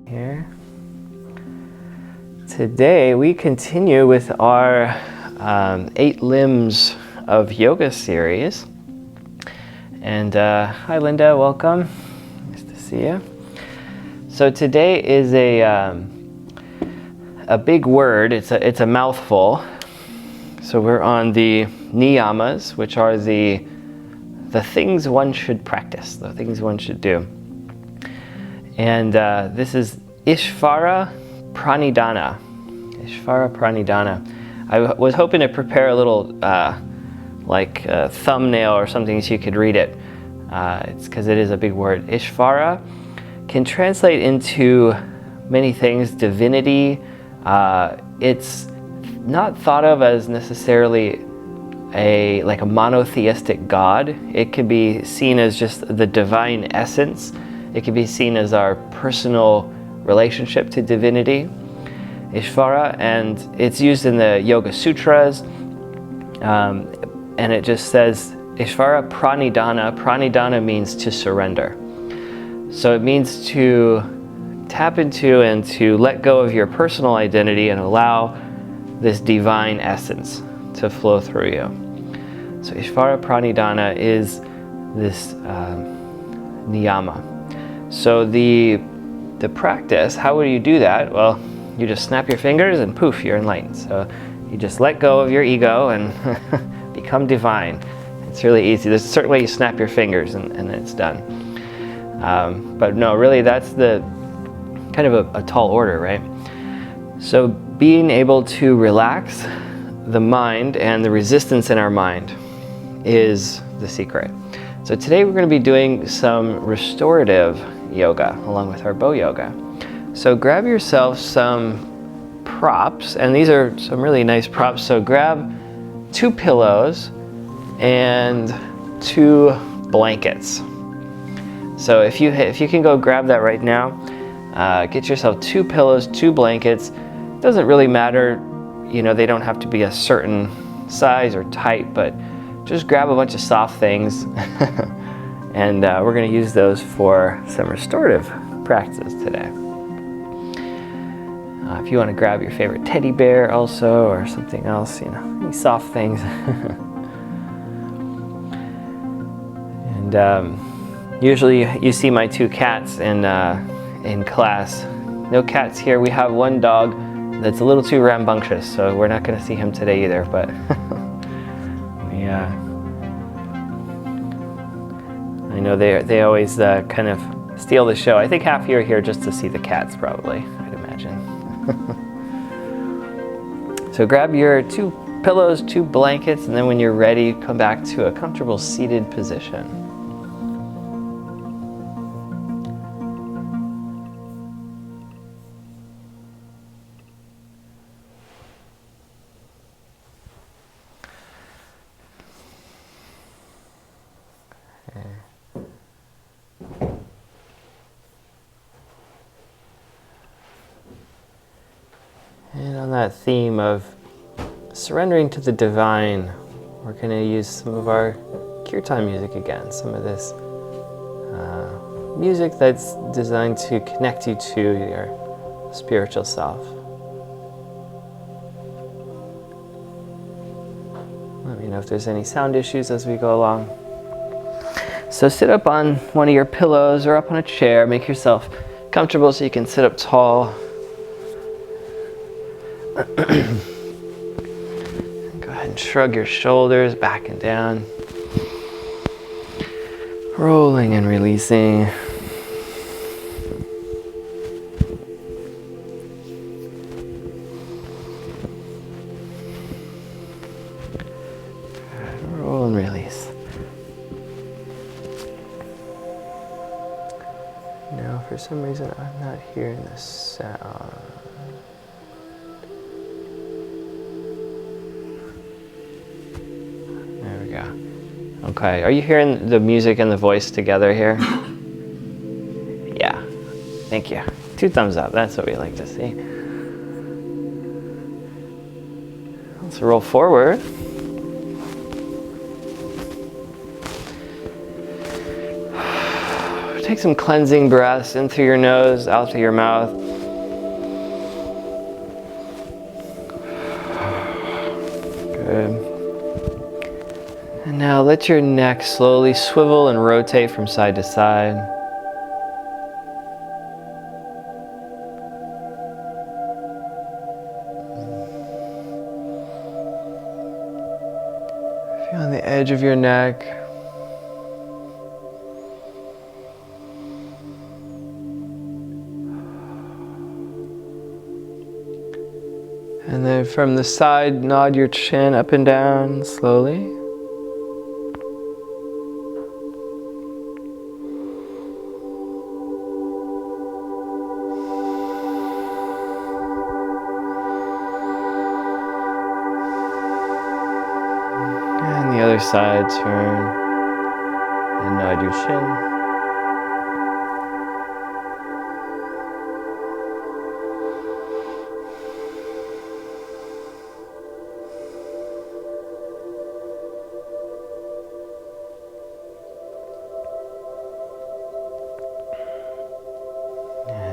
Here. Today we continue with our 8 limbs of yoga series. And hi Linda, welcome. Nice to see you. So today is a big word. It's a mouthful. So we're on the Niyamas, which are the things one should practice, the things one should do. And this is Ishvara-Pranidhana. Ishvara-Pranidhana. I was hoping to prepare a little like a thumbnail or something so you could read it. It's because it is a big word. Ishvara can translate into many things. Divinity. It's not thought of as necessarily a monotheistic God. It could be seen as just the divine essence. It can be seen as our personal relationship to divinity, Ishvara, and it's used in the Yoga Sutras, and it just says Ishvarapranidhana. Praṇidhāna means to surrender. So it means to tap into and to let go of your personal identity and allow this divine essence to flow through you. So Ishvarapranidhana is this Niyama. So the practice, how would you do that? Well, you just snap your fingers and poof, you're enlightened. So you just let go of your ego and become divine. It's really easy. There's a certain way you snap your fingers and then it's done. But no, really that's the kind of a tall order, right? So being able to relax the mind and the resistance in our mind is the secret. So today we're going to be doing some restorative yoga along with our boyoga. So grab yourself some props, and these are some really nice props. So grab 2 pillows and 2 blankets. So if you can go grab that right now, get yourself 2 pillows, 2 blankets. It doesn't really matter, they don't have to be a certain size or type, but just grab a bunch of soft things and we're going to use those for some restorative practices today. If you want to grab your favorite teddy bear also or something else, any soft things. And usually you see my 2 cats in class. No cats here. We have 1 dog that's a little too rambunctious, so we're not going to see him today either, but I know they always kind of steal the show. I think half you are here just to see the cats, probably, I'd imagine. So grab your 2 pillows, 2 blankets, and then when you're ready, come back to a comfortable seated position. And on that theme of surrendering to the divine, we're going to use some of our kirtan music again, some of this music that's designed to connect you to your spiritual self. Let me know if there's any sound issues as we go along. So sit up on one of your pillows or up on a chair. Make yourself comfortable so you can sit up tall. Go ahead and shrug your shoulders back and down. Rolling and releasing. Roll and release. Now, for some reason, I'm not hearing the sound. Okay, are you hearing the music and the voice together here? Yeah, thank you. 2 thumbs up, that's what we like to see. Let's roll forward. take some cleansing breaths in through your nose, out through your mouth. Good. And now let your neck slowly swivel and rotate from side to side. Feel on the edge of your neck. And then from the side, nod your chin up and down slowly. And the other side, turn and nod your chin.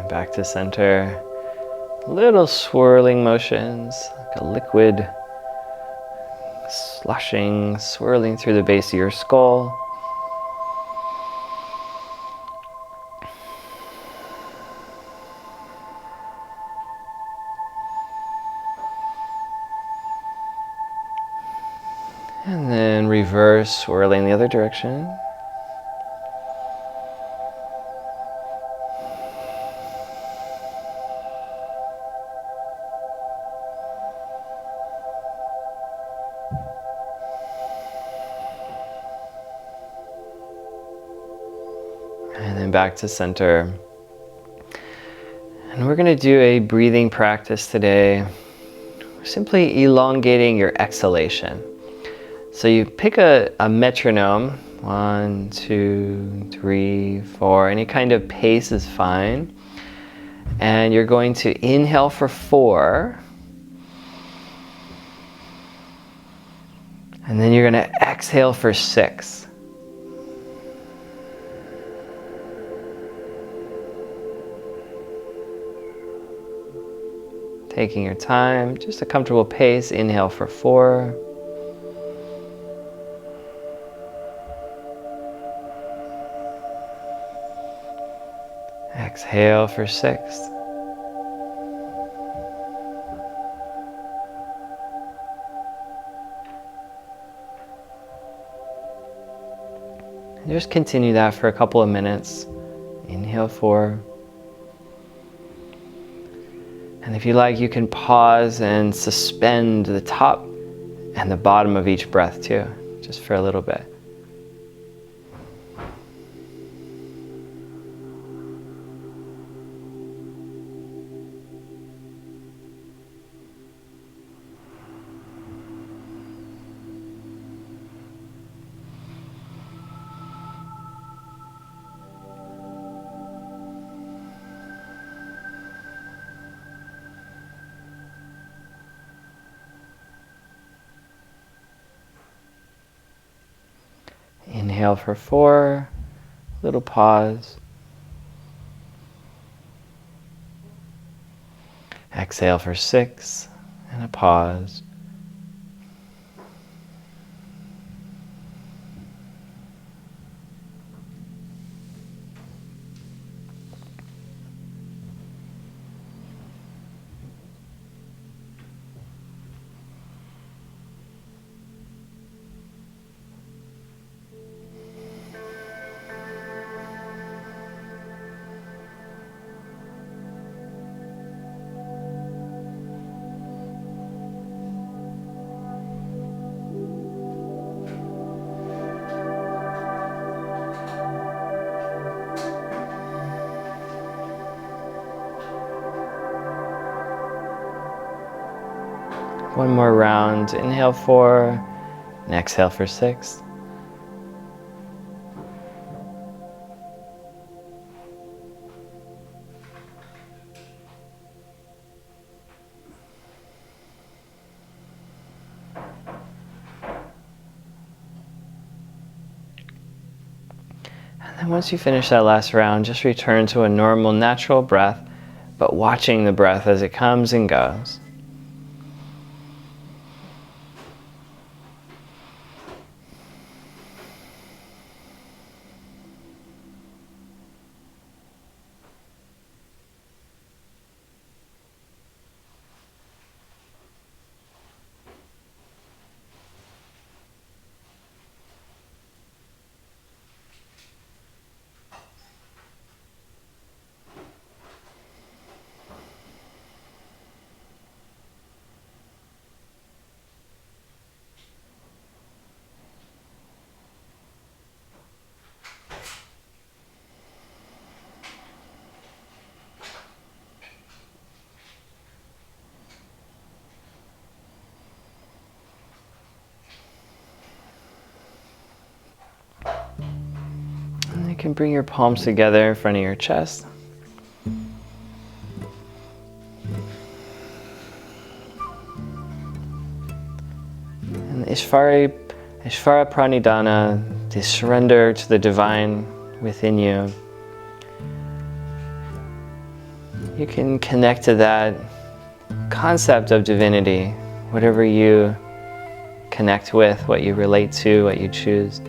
Back to center. Little swirling motions, like a liquid sloshing, swirling through the base of your skull. And then reverse, swirling the other direction. And then back to center. And we're going to do a breathing practice today. Simply elongating your exhalation. So you pick a metronome, 1, 2, 3, 4, any kind of pace is fine. And you're going to inhale for 4. And then you're going to exhale for 6. Taking your time, just a comfortable pace. Inhale for 4. Exhale for 6. And just continue that for a couple of minutes. Inhale 4. And if you like, you can pause and suspend the top and the bottom of each breath too, just for a little bit. Inhale for 4, little pause. Exhale for 6, and a pause. One more round. Inhale 4, and exhale for 6. And once you finish that last round, just return to a normal, natural breath, but watching the breath as it comes and goes. You can bring your palms together in front of your chest. And the Ishvarapranidhana, the surrender to the divine within you. You can connect to that concept of divinity, whatever you connect with, what you relate to, what you choose.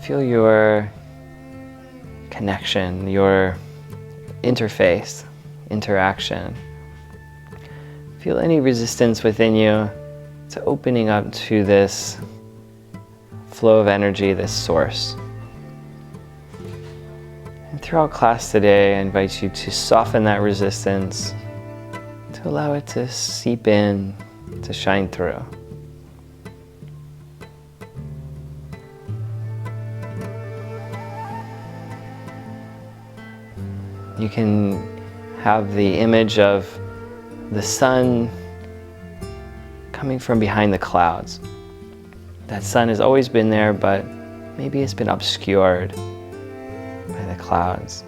Feel your connection, your interface, interaction. Feel any resistance within you to opening up to this flow of energy, this source. And throughout class today, I invite you to soften that resistance, to allow it to seep in, to shine through. You can have the image of the sun coming from behind the clouds. That sun has always been there, but maybe it's been obscured by the clouds.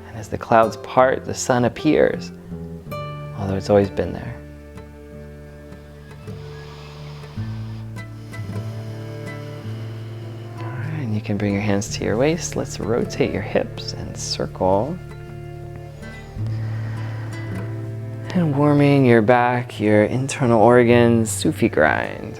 And as the clouds part, the sun appears, although it's always been there. All right, and you can bring your hands to your waist. Let's rotate your hips and circle. And warming your back, your internal organs, Sufi grind.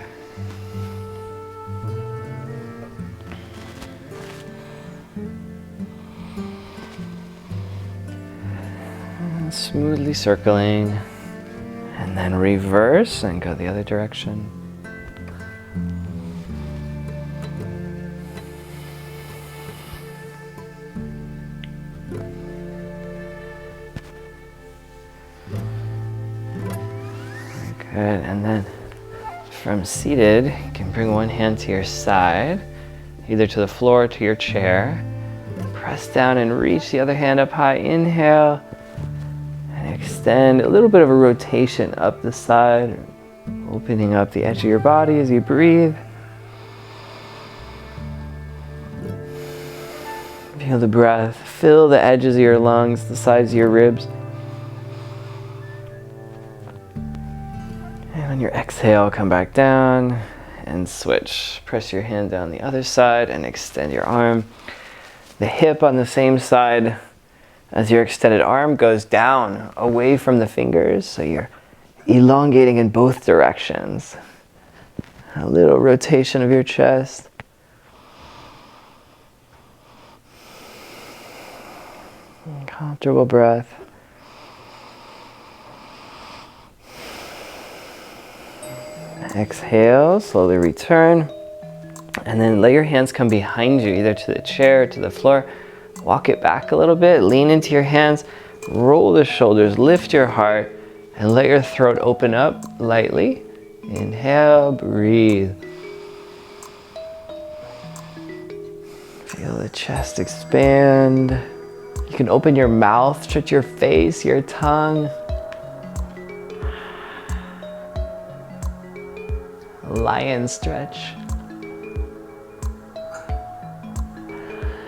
And smoothly circling, and then reverse and go the other direction. Good, and then from seated, you can bring one hand to your side, either to the floor or to your chair. Press down and reach the other hand up high. Inhale, and extend a little bit of a rotation up the side, opening up the edge of your body as you breathe. Feel the breath, fill the edges of your lungs, the sides of your ribs. On your exhale, come back down and switch. Press your hand down the other side and extend your arm. The hip on the same side as your extended arm goes down away from the fingers, so you're elongating in both directions. A little rotation of your chest. Comfortable breath. Exhale, slowly return, and then let your hands come behind you, either to the chair or to the floor. Walk it back a little bit, lean into your hands, roll the shoulders, lift your heart, and let your throat open up lightly. Inhale, breathe. Feel the chest expand. You can open your mouth, stretch your face, your tongue. Lion stretch.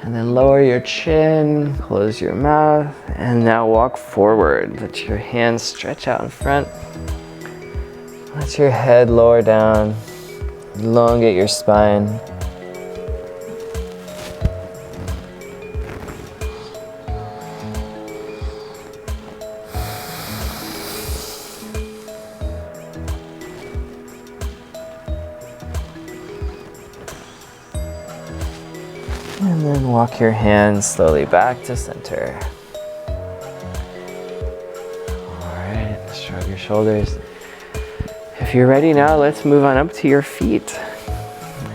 And then lower your chin, close your mouth, and now walk forward. Let your hands stretch out in front. Let your head lower down. Elongate your spine. And then walk your hands slowly back to center. Alright, shrug your shoulders. If you're ready now, let's move on up to your feet.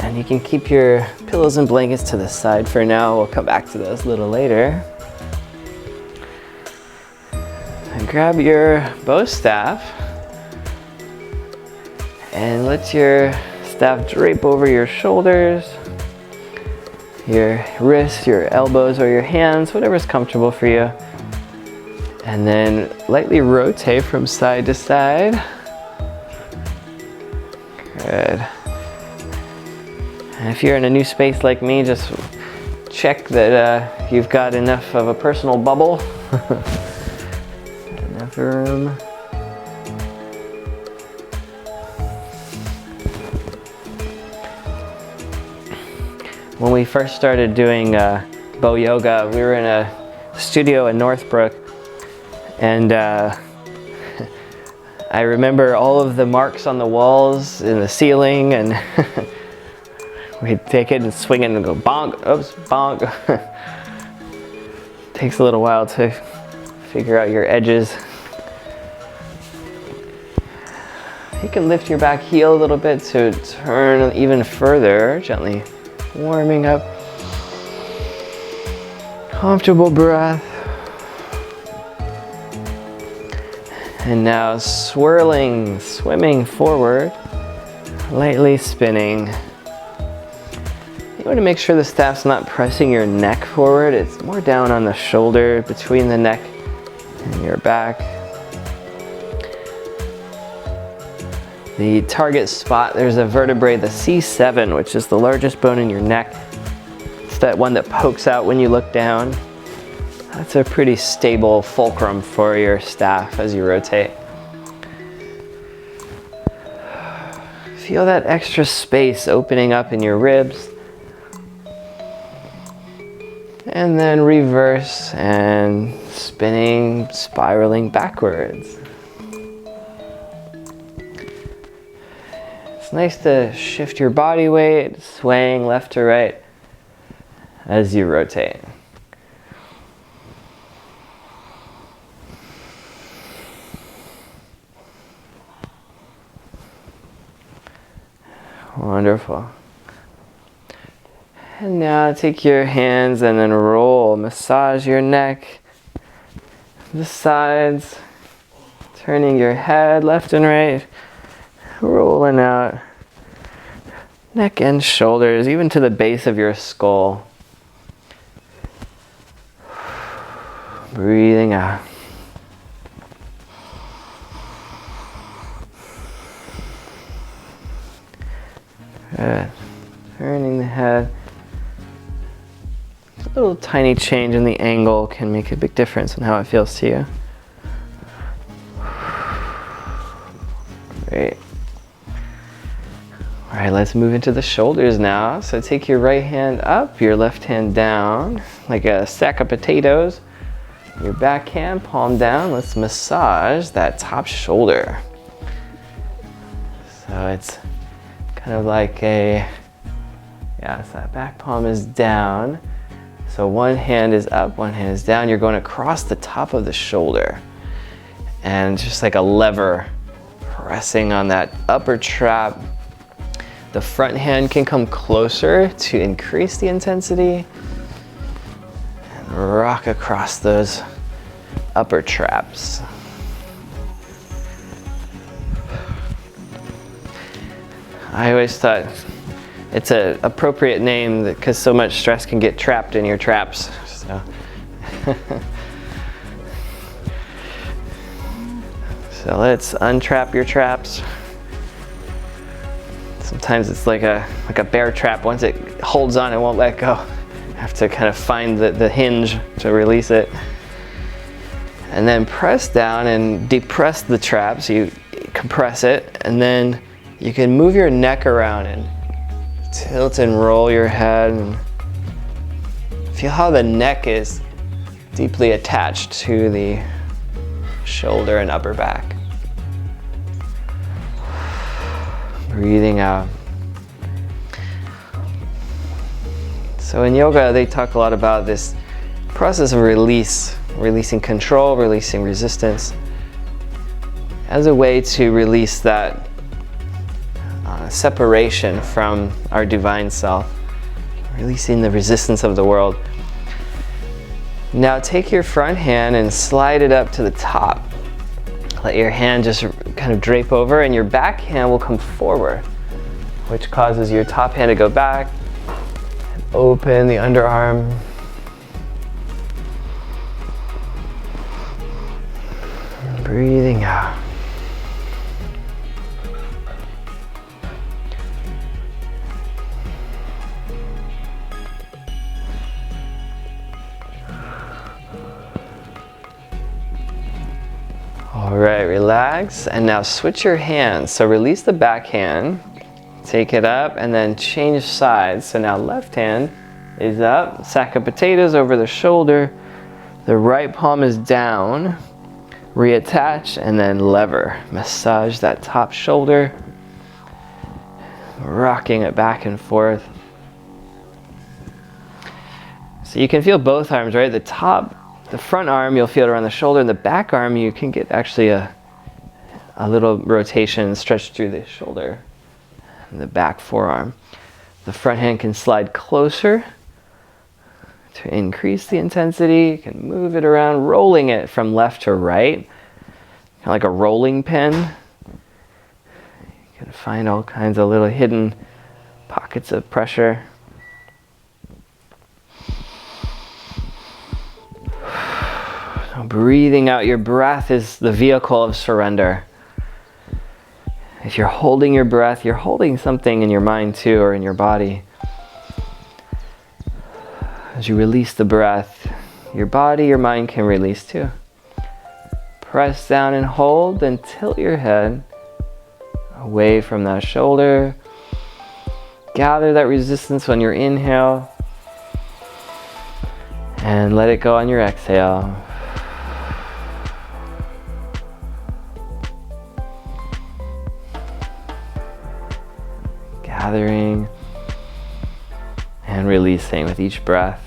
And you can keep your pillows and blankets to the side for now. We'll come back to those a little later. And grab your bow staff. And let your staff drape over your shoulders, your wrists, your elbows, or your hands, whatever's comfortable for you. And then lightly rotate from side to side. Good. And if you're in a new space like me, just check that you've got enough of a personal bubble. Enough room. When we first started doing boyoga, we were in a studio in Northbrook, and I remember all of the marks on the walls and the ceiling, and we'd take it and swing it and go bonk, oops, bonk. Takes a little while to figure out your edges. You can lift your back heel a little bit to turn even further, gently warming up. Comfortable breath. And now swirling, swimming forward, lightly spinning. You want to make sure the staff's not pressing your neck forward. It's more down on the shoulder, between the neck and your back. The target spot, there's a vertebrae, the C7, which is the largest bone in your neck. It's that one that pokes out when you look down. That's a pretty stable fulcrum for your staff as you rotate. Feel that extra space opening up in your ribs. And then reverse and spinning, spiraling backwards. It's nice to shift your body weight, swaying left to right as you rotate. Wonderful. And now take your hands and then roll, massage your neck, the sides, turning your head left and right, rolling out, neck and shoulders, even to the base of your skull. Breathing out. Good. Turning the head. A little tiny change in the angle can make a big difference in how it feels to you. Great. All right, let's move into the shoulders now. So take your right hand up, your left hand down, like a sack of potatoes. Your back hand, palm down. Let's massage that top shoulder. So it's kind of like so that back palm is down. So one hand is up, one hand is down. You're going across the top of the shoulder. And just like a lever, pressing on that upper trap. The front hand can come closer to increase the intensity. And rock across those upper traps. I always thought it's an appropriate name because so much stress can get trapped in your traps. So, so let's untrap your traps. Sometimes it's like a bear trap. Once it holds on, it won't let go. You have to kind of find the hinge to release it. And then press down and depress the trap. So you compress it and then You can move your neck around and tilt and roll your head. And feel how the neck is deeply attached to the shoulder and upper back. Breathing out. So in yoga, they talk a lot about this process of release, releasing control, releasing resistance, as a way to release that separation from our divine self, releasing the resistance of the world. Now take your front hand and slide it up to the top. Let your hand just kind of drape over, and your back hand will come forward, which causes your top hand to go back and open the underarm. Breathing out. All right, relax, and now switch your hands. So release the back hand, take it up, and then change sides. So now left hand is up, sack of potatoes over the shoulder, the right palm is down, reattach, and then lever. Massage that top shoulder, rocking it back and forth. So you can feel both arms, right? The front arm, you'll feel it around the shoulder, and the back arm, you can get actually a little rotation stretched through the shoulder and the back forearm. The front hand can slide closer to increase the intensity. You can move it around, rolling it from left to right, kind of like a rolling pin. You can find all kinds of little hidden pockets of pressure. Breathing out, your breath is the vehicle of surrender. If you're holding your breath, you're holding something in your mind too, or in your body. As you release the breath, your body, your mind can release too. Press down and hold, then tilt your head away from that shoulder. Gather that resistance on your inhale, and let it go on your exhale. Gathering and releasing with each breath.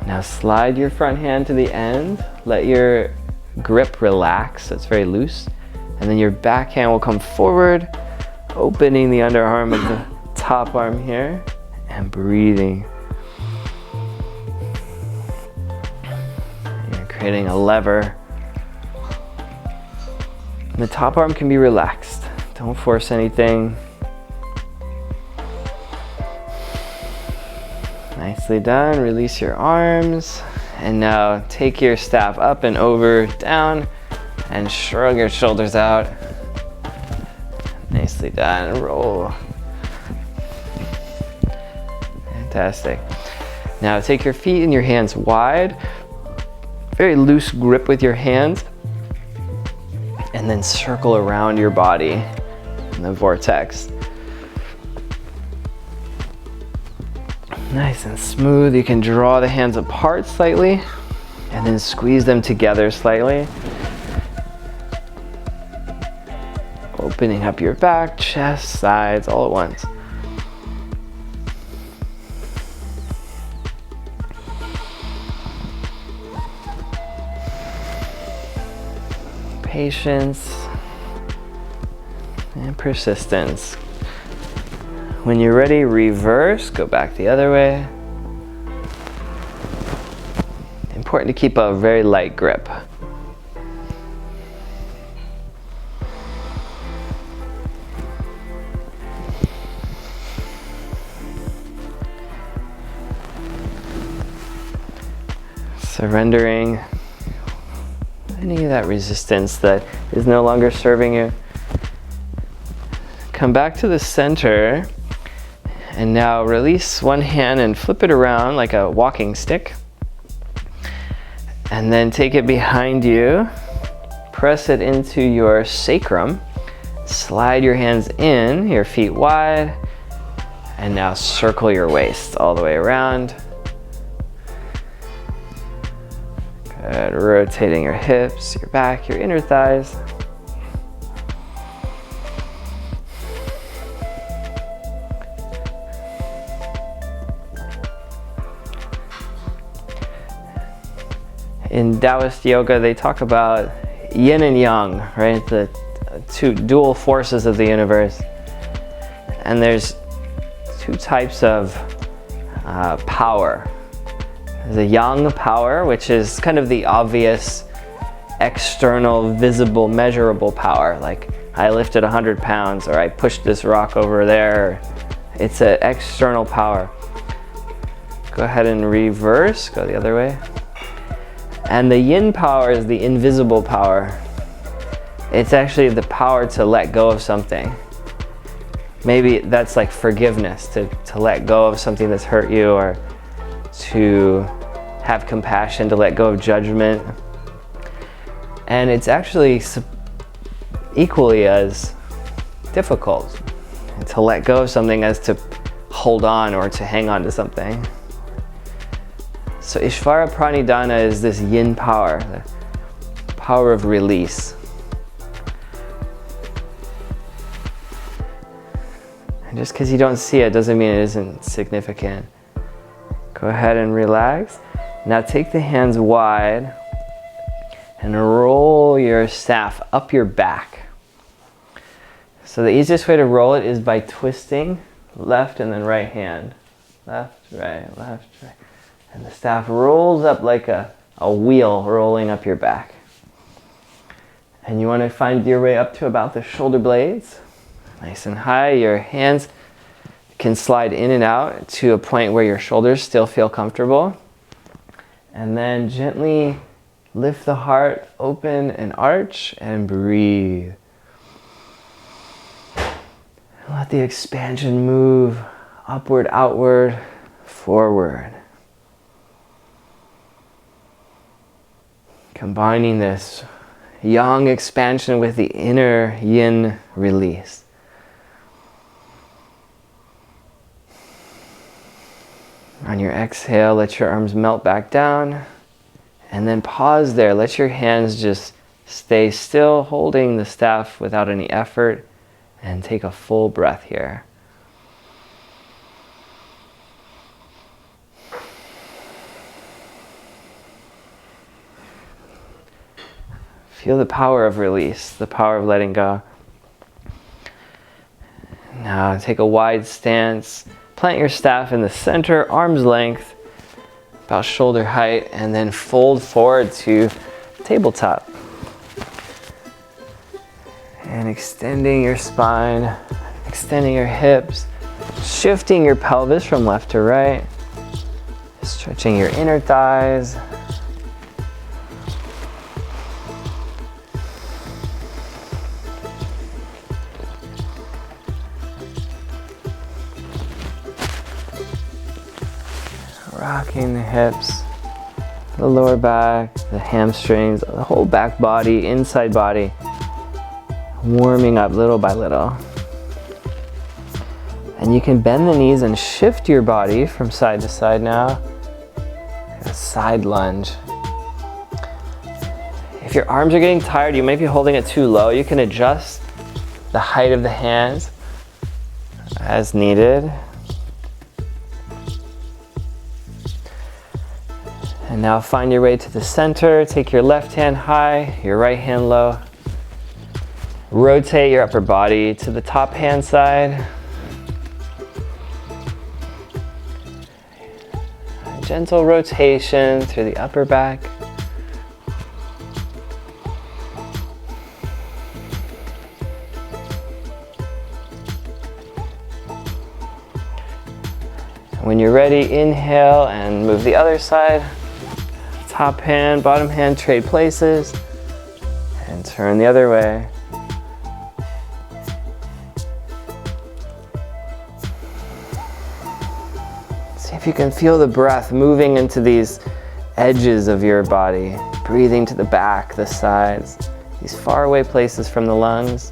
Now slide your front hand to the end. Let your grip relax, so it's very loose. And then your back hand will come forward, opening the underarm of the top arm here, and breathing. You're creating a lever. And the top arm can be relaxed. Don't force anything. Nicely done. Release your arms. And now take your staff up and over, down, and shrug your shoulders out. Nicely done. Roll. Fantastic. Now take your feet and your hands wide. Very loose grip with your hands. And then circle around your body in the vortex. Nice and smooth. You can draw the hands apart slightly and then squeeze them together slightly. Opening up your back, chest, sides, all at once. Patience and persistence. When you're ready, reverse, go back the other way. Important to keep a very light grip. Surrendering any of that resistance that is no longer serving you. Come back to the center, and now release one hand and flip it around like a walking stick. And then take it behind you Press it into your sacrum. Slide your hands in, your feet wide, and now circle your waist all the way around. Good, rotating your hips, your back, your inner thighs. In Taoist yoga, they talk about yin and yang, right? The two dual forces of the universe. And there's two types of power. There's a yang power, which is kind of the obvious, external, visible, measurable power. Like, I lifted 100 pounds, or I pushed this rock over there. It's an external power. Go ahead and reverse, go the other way. And the yin power is the invisible power. It's actually the power to let go of something. Maybe that's like forgiveness, to let go of something that's hurt you, or to have compassion, to let go of judgment. And it's actually equally as difficult to let go of something as to hold on or to hang on to something. So Ishvarapranidhana is this yin power, the power of release. And just because you don't see it doesn't mean it isn't significant. Go ahead and relax. Now take the hands wide and roll your staff up your back. So the easiest way to roll it is by twisting left and then right hand. Left, right, left, right. And the staff rolls up like a wheel rolling up your back. And you want to find your way up to about the shoulder blades. Nice and high. Your hands can slide in and out to a point where your shoulders still feel comfortable. And then gently lift the heart, open and arch, and breathe. Let the expansion move upward, outward, forward. Combining this yang expansion with the inner yin release. On your exhale, let your arms melt back down, and then pause there. Let your hands just stay still, holding the staff without any effort, and take a full breath here. Feel the power of release, the power of letting go. Now take a wide stance. Plant your staff in the center, arm's length, about shoulder height, and then fold forward to tabletop. And extending your spine, extending your hips, shifting your pelvis from left to right, stretching your inner thighs. Rocking the hips, the lower back, the hamstrings, the whole back body, inside body, warming up little by little. And you can bend the knees and shift your body from side to side now. A side lunge. If your arms are getting tired, you might be holding it too low. You can adjust the height of the hands as needed. And now find your way to the center. Take your left hand high, your right hand low. Rotate your upper body to the top hand side. A gentle rotation through the upper back. When you're ready, inhale and move the other side. Top hand, bottom hand, trade places, and turn the other way. See if you can feel the breath moving into these edges of your body, breathing to the back, the sides, these faraway places from the lungs.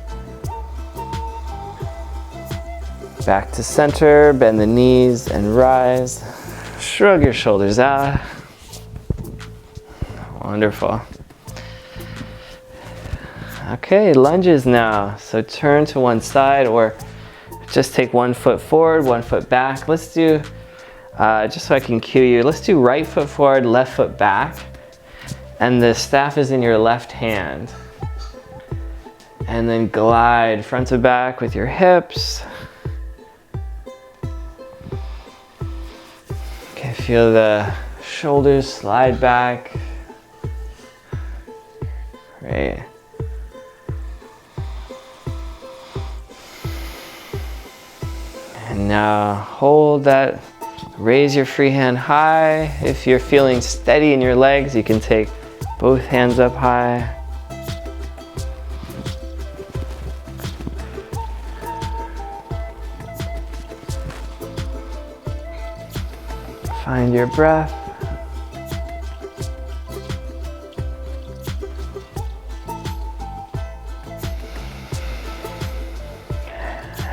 Back to center, bend the knees and rise. Shrug your shoulders out. Wonderful. Okay, lunges now. So turn to one side or just take 1 foot forward, 1 foot back. Let's do, just so I can cue you, let's do right foot forward, left foot back. And the staff is in your left hand. And then glide front to back with your hips. Okay, feel the shoulders slide back. Great. And now hold that. Raise your free hand high. If you're feeling steady in your legs, you can take both hands up high. Find your breath.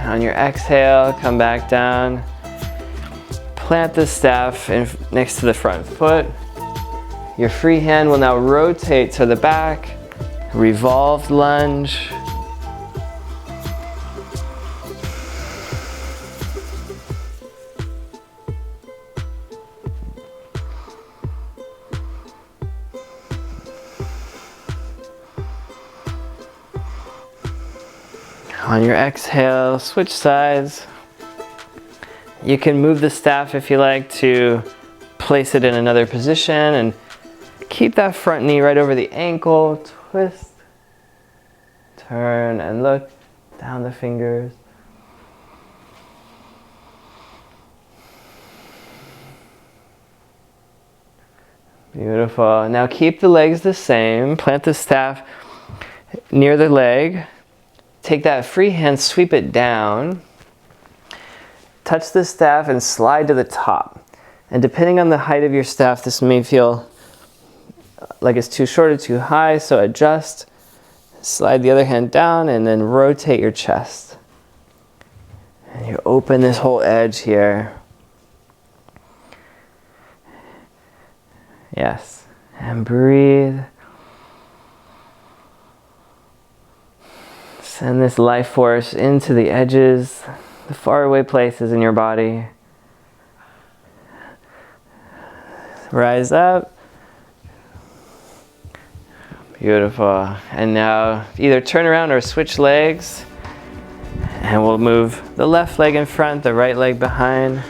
On your exhale, come back down. Plant the staff next to the front foot. Your free hand will now rotate to the back. Revolved lunge. On your exhale, switch sides. You can move the staff if you like to place it in another position and keep that front knee right over the ankle. Twist, turn, and look down the fingers. Beautiful. Now keep the legs the same. Plant the staff near the leg. Take that free hand, sweep it down. Touch the staff and slide to the top. And depending on the height of your staff, this may feel like it's too short or too high, so adjust. Slide the other hand down and then rotate your chest. And you open this whole edge here. Yes. And breathe. Send this life force into the edges, the faraway places in your body. Rise up. Beautiful. And now either turn around or switch legs. And we'll move the left leg in front, the right leg behind.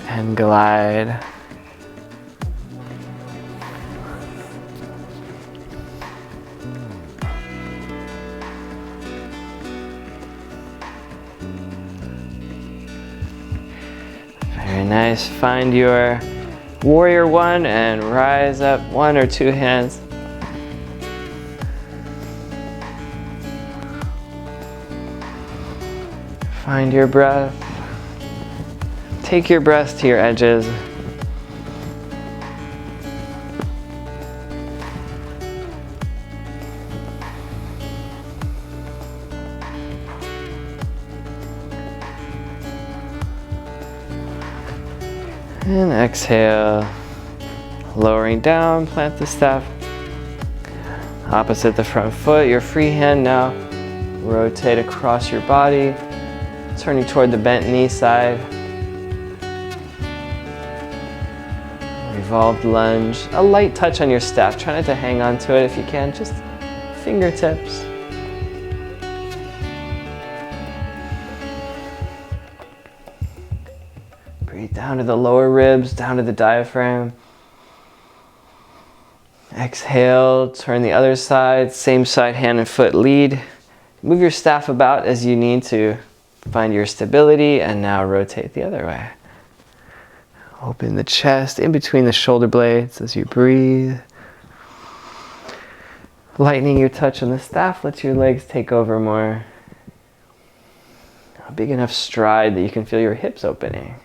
And glide. Very nice. Find your warrior one and rise up 1 or 2 hands. Find your breath. Take your breath to your edges. And exhale, lowering down, plant the staff. Opposite the front foot, your free hand now. Rotate across your body, turning toward the bent knee side. Revolved lunge, a light touch on your staff. Try not to hang on to it if you can, just fingertips. Breathe down to the lower ribs, down to the diaphragm. Exhale, turn the other side, same side, hand and foot lead. Move your staff about as you need to find your stability, and now rotate the other way. Open the chest in between the shoulder blades as you breathe. Lightening your touch on the staff, let your legs take over more. A big enough stride that you can feel your hips opening.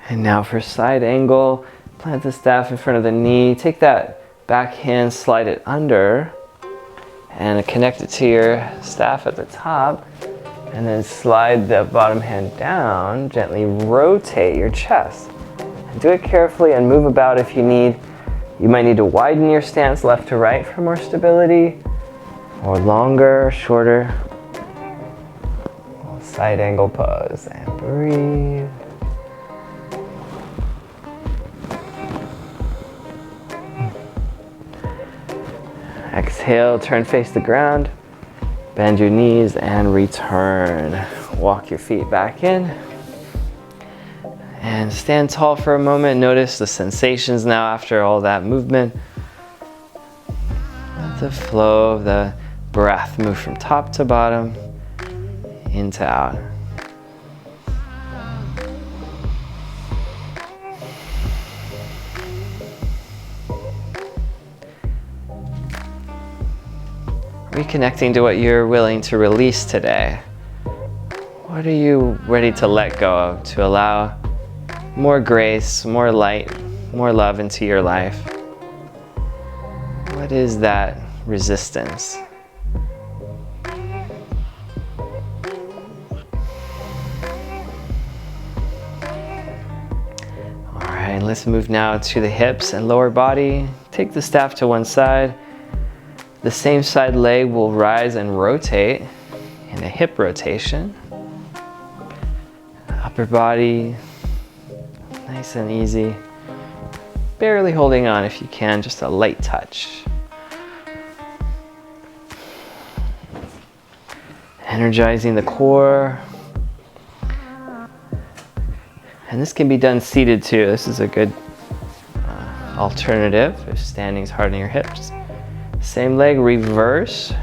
And now for side angle, plant the staff in front of the knee. Take that back hand, slide it under, and connect it to your staff at the top. And then slide the bottom hand down, gently rotate your chest. And do it carefully and move about if you need. You might need to widen your stance left to right for more stability, or longer, shorter. Side angle pose and breathe. Exhale, turn face the ground. Bend your knees and return. Walk your feet back in. And stand tall for a moment. Notice the sensations now after all that movement. Let the flow of the breath move from top to bottom, in to out. Reconnecting to what you're willing to release today. What are you ready to let go of to allow more grace, more light, more love into your life? What is that resistance? All right, let's move now to the hips and lower body. Take the staff to one side. The same side leg will rise and rotate in a hip rotation. Upper body, nice and easy. Barely holding on if you can, just a light touch. Energizing the core. And this can be done seated too. This is a good alternative if standing's hard on your hips. Same leg, reverse.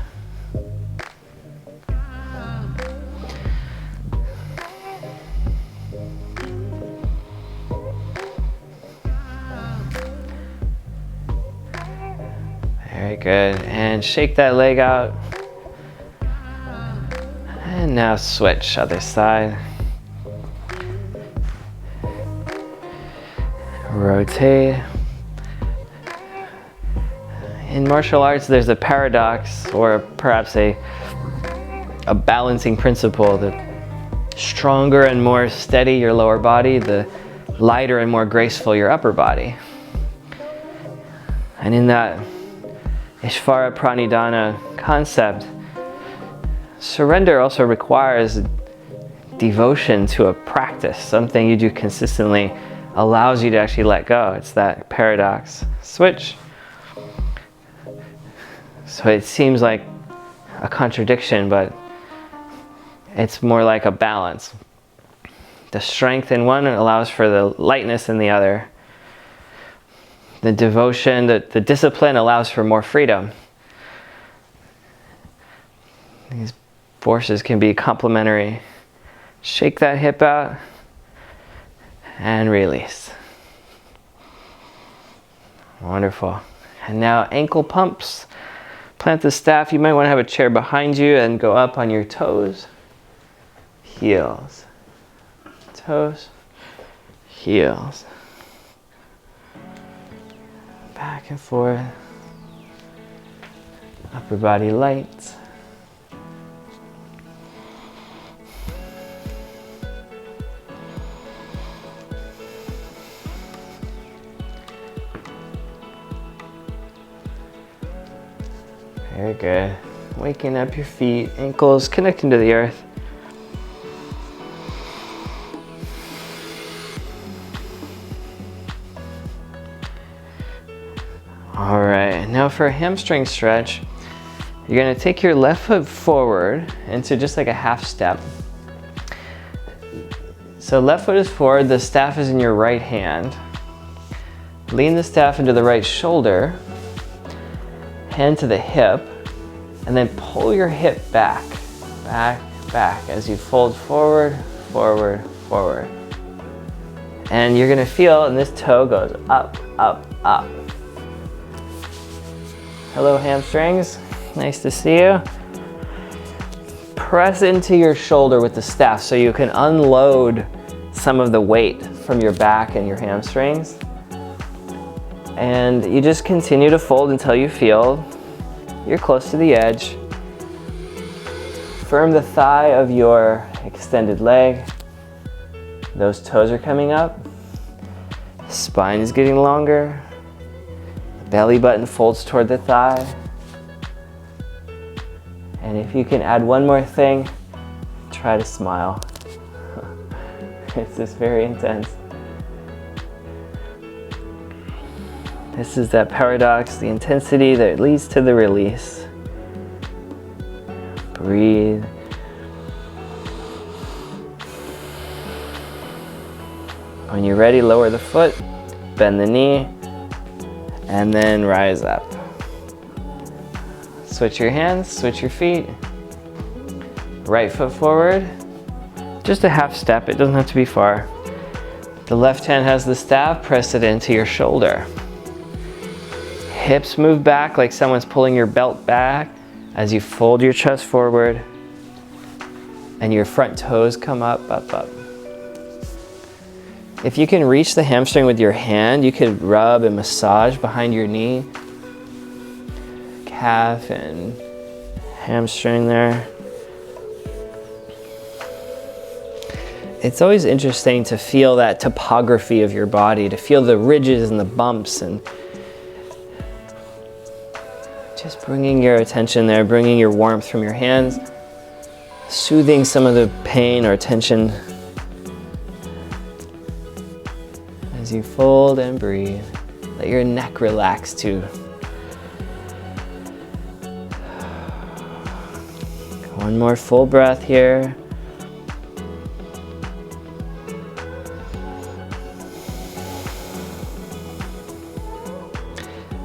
Very good. And shake that leg out. And now switch, other side. Rotate. In martial arts, there's a paradox, or perhaps a balancing principle. The stronger and more steady your lower body, the lighter and more graceful your upper body. And in that Ishvarapranidhana concept, surrender also requires devotion to a practice. Something you do consistently allows you to actually let go. It's that paradox. Switch. So it seems like a contradiction, but it's more like a balance. The strength in one allows for the lightness in the other. The devotion, the discipline allows for more freedom. These forces can be complementary. Shake that hip out and release. Wonderful. And now ankle pumps. Plant the staff. You might want to have a chair behind you and go up on your toes. Heels. Toes. Heels. Back and forth. Upper body light. Very good. Waking up your feet, ankles connecting to the earth. All right, now for a hamstring stretch, you're gonna take your left foot forward into just like a half step. So left foot is forward, the staff is in your right hand. Lean the staff into the right shoulder, hand to the hip, and then pull your hip back, back, back as you fold forward, forward, forward. And you're gonna feel, and this toe goes up, up, up. Hello hamstrings, nice to see you. Press into your shoulder with the staff so you can unload some of the weight from your back and your hamstrings. And you just continue to fold until you feel you're close to the edge. Firm the thigh of your extended leg. Those toes are coming up. Spine is getting longer. The belly button folds toward the thigh. And if you can add one more thing, try to smile. It's just very intense. This is that paradox, the intensity that leads to the release. Breathe. When you're ready, lower the foot, bend the knee, and then rise up. Switch your hands, switch your feet. Right foot forward. Just a half step, it doesn't have to be far. The left hand has the staff, press it into your shoulder. Hips move back like someone's pulling your belt back as you fold your chest forward. And your front toes come up, up, up. If you can reach the hamstring with your hand, you could rub and massage behind your knee. Calf and hamstring there. It's always interesting to feel that topography of your body, to feel the ridges and the bumps, and just bringing your attention there, bringing your warmth from your hands, soothing some of the pain or tension as you fold and breathe. Let your neck relax too. One more full breath here.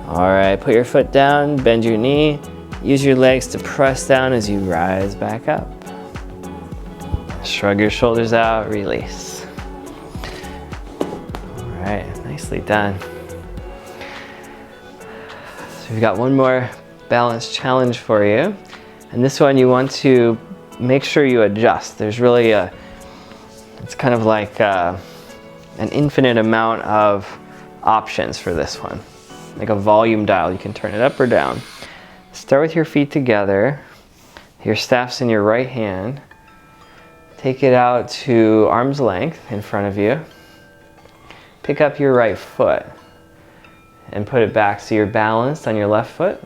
All right, put your foot down, bend your knee. Use your legs to press down as you rise back up. Shrug your shoulders out, release. All right, nicely done. So we've got one more balance challenge for you. And this one you want to make sure you adjust. There's really it's kind of like an infinite amount of options for this one. Like a volume dial, you can turn it up or down. Start with your feet together. Your staff's in your right hand. Take it out to arm's length in front of you. Pick up your right foot and put it back so you're balanced on your left foot.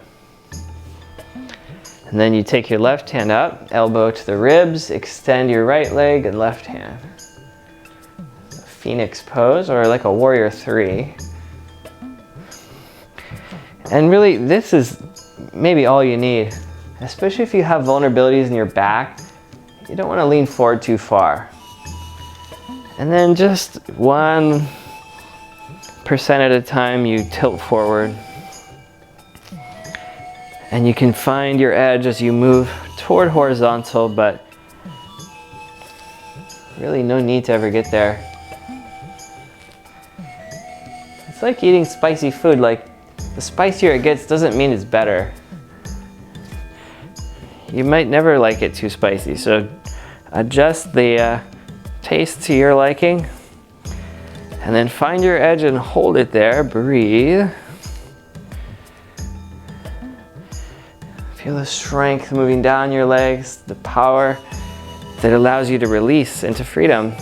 And then you take your left hand up, elbow to the ribs, extend your right leg and left hand. Phoenix pose, or like a warrior three. And really, this is maybe all you need, especially if you have vulnerabilities in your back. You don't want to lean forward too far. And then just 1% at a time, you tilt forward. And you can find your edge as you move toward horizontal, but really no need to ever get there. It's like eating spicy food. Like, the spicier it gets doesn't mean it's better. You might never like it too spicy, so adjust the taste to your liking. And then find your edge and hold it there. Breathe. Feel the strength moving down your legs, the power that allows you to release into freedom.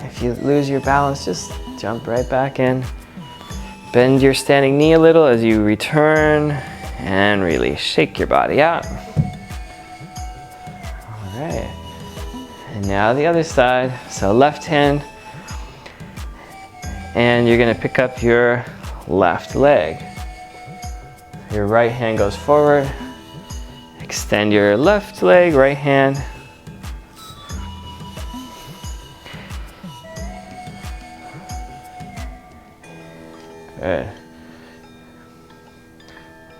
If you lose your balance, just jump right back in. Bend your standing knee a little as you return and release. Shake your body out. All right. And now the other side. So left hand. And you're going to pick up your left leg. Your right hand goes forward. Extend your left leg, right hand. Good.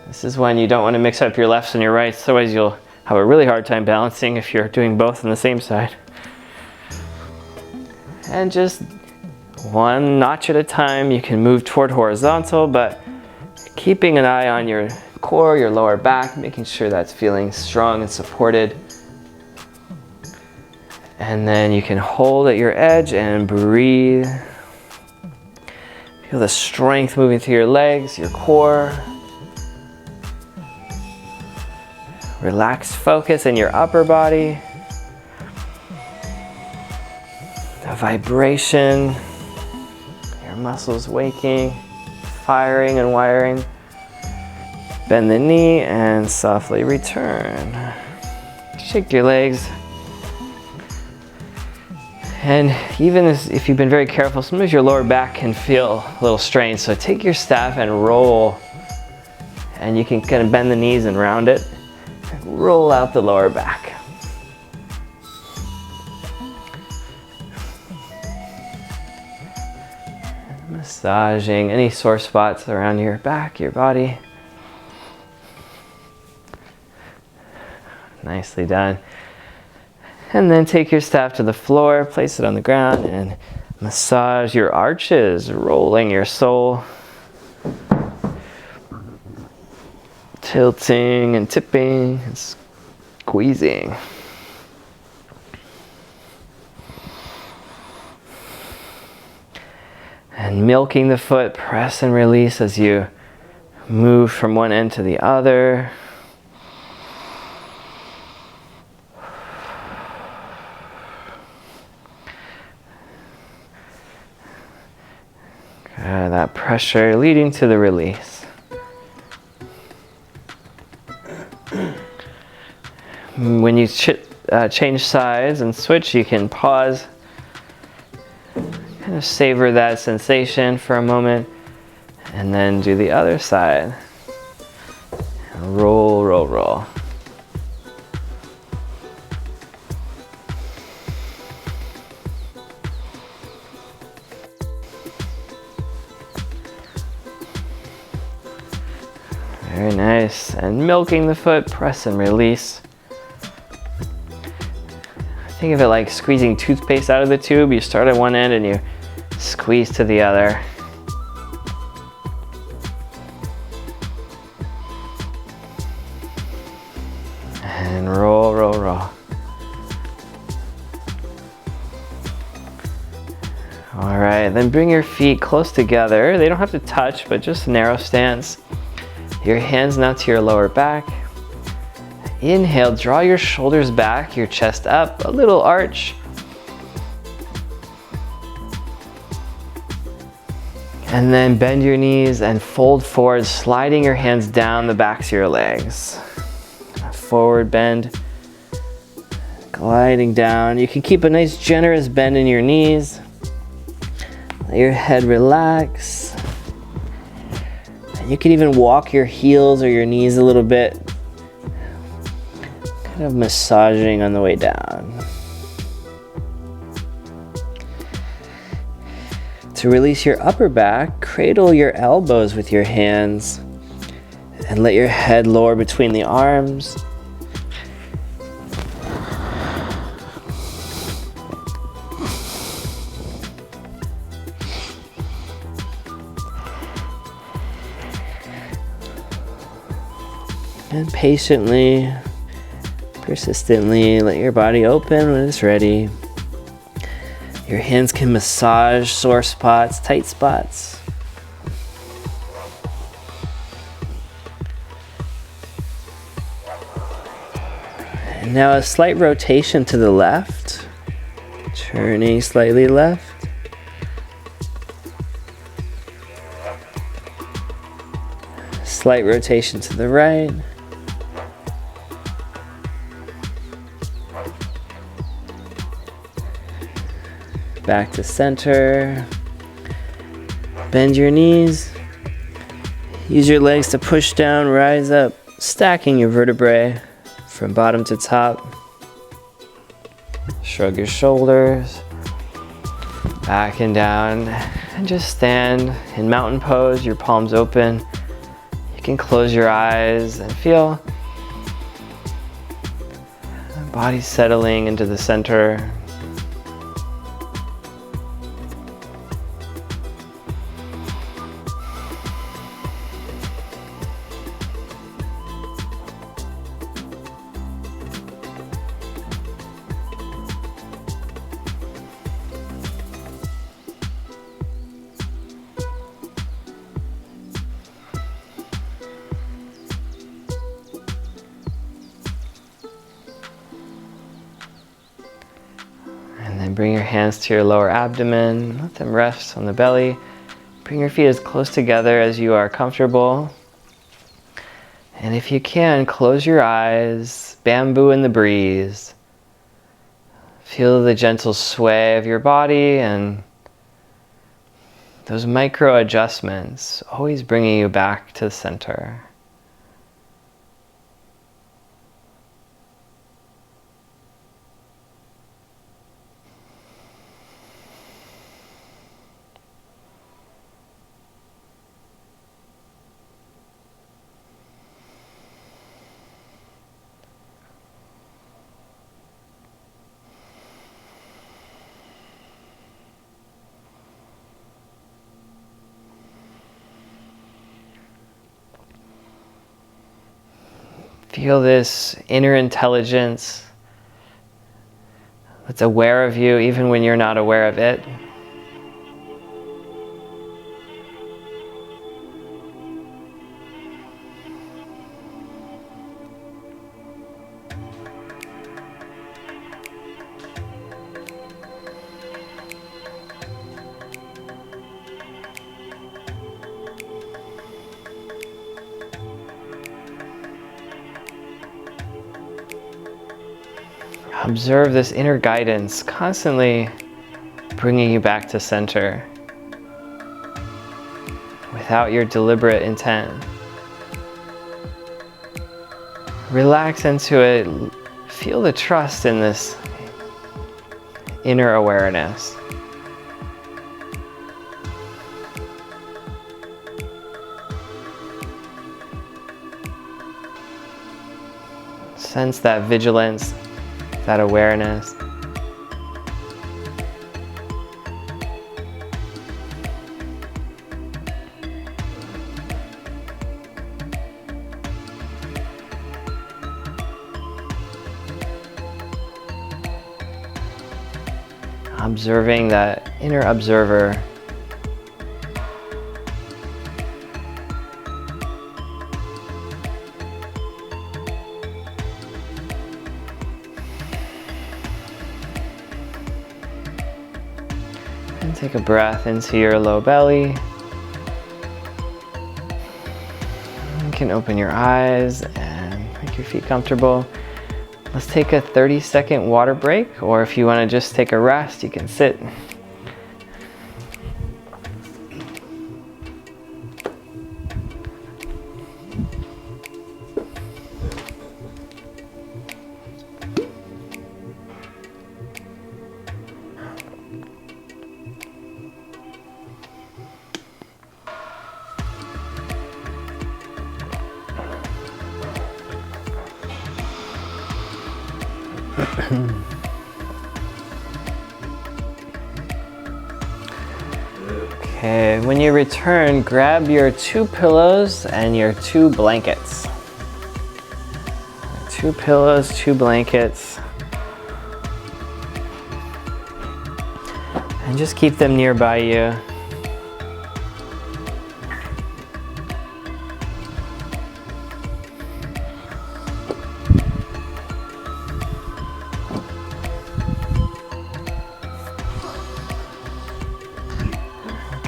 This is when you don't want to mix up your lefts and your rights, otherwise you'll have a really hard time balancing if you're doing both on the same side. And just one notch at a time, you can move toward horizontal, but keeping an eye on your core, your lower back, making sure that's feeling strong and supported. And then you can hold at your edge and breathe. Feel the strength moving through your legs, your core. Relaxed focus in your upper body. The vibration, your muscles waking, firing and wiring. Bend the knee and softly return. Shake your legs. And even if you've been very careful, sometimes your lower back can feel a little strained. So take your staff and roll. And you can kind of bend the knees and round it. Roll out the lower back. Massaging any sore spots around your back, your body. Nicely done. And then take your staff to the floor, place it on the ground, and massage your arches, rolling your soul. Tilting and tipping and squeezing. And milking the foot, press and release as you move from one end to the other. That pressure leading to the release. When you change sides and switch, you can pause, kind of savor that sensation for a moment, and then do the other side. Roll, roll, roll. Very nice. And milking the foot, press and release. Think of it like squeezing toothpaste out of the tube. You start at one end and you squeeze to the other. And roll, roll, roll. All right, then bring your feet close together. They don't have to touch, but just narrow stance. Your hands now to your lower back. Inhale, draw your shoulders back, your chest up, a little arch. And then bend your knees and fold forward, sliding your hands down the backs of your legs. Forward bend, gliding down. You can keep a nice generous bend in your knees. Let your head relax. You can even walk your heels or your knees a little bit, kind of massaging on the way down. To release your upper back, cradle your elbows with your hands and let your head lower between the arms. And patiently, persistently, let your body open when it's ready. Your hands can massage sore spots, tight spots. And now a slight rotation to the left, turning slightly left. Slight rotation to the right. Back to center. Bend your knees. Use your legs to push down, rise up, stacking your vertebrae from bottom to top. Shrug your shoulders. Back and down. And just stand in mountain pose, your palms open. You can close your eyes and feel the body settling into the center. bring your hands to your lower abdomen. Let them rest on the belly. Bring your feet as close together as you are comfortable. And if you can, close your eyes, bamboo in the breeze. Feel the gentle sway of your body and those micro adjustments, always bringing you back to the center. Feel this inner intelligence that's aware of you even when you're not aware of it. Observe this inner guidance constantly bringing you back to center without your deliberate intent. Relax into it. Feel the trust in this inner awareness. Sense that vigilance, that awareness. Observing that inner observer. And take a breath into your low belly. You can open your eyes and make your feet comfortable. Let's take a 30-second water break, or if you want to just take a rest, you can sit. Okay, when you return, grab your 2 pillows and your 2 blankets. 2 pillows, 2 blankets. And just keep them nearby you.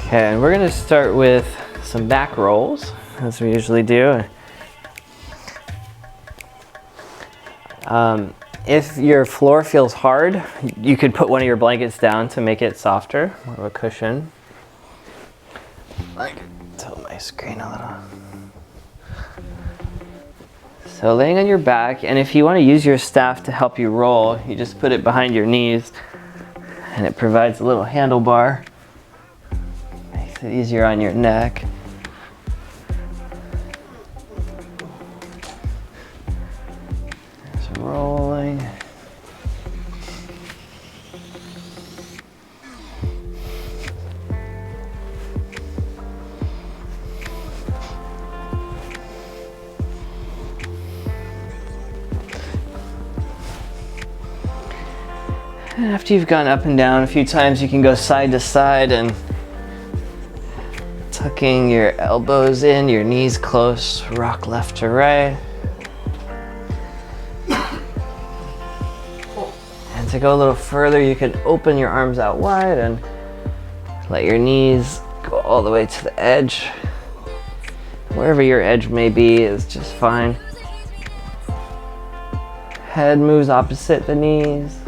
Okay, and we're going to start with some back rolls, as we usually do. If your floor feels hard, you could put one of your blankets down to make it softer, more of a cushion. I can tilt my screen a little. So laying on your back, and if you want to use your staff to help you roll, you just put it behind your knees, and it provides a little handlebar. Easier on your neck. Just rolling. And after you've gone up and down a few times, you can go side to side and tucking your elbows in, your knees close, rock left to right. And to go a little further, you can open your arms out wide and let your knees go all the way to the edge. Wherever your edge may be is just fine. Head moves opposite the knees.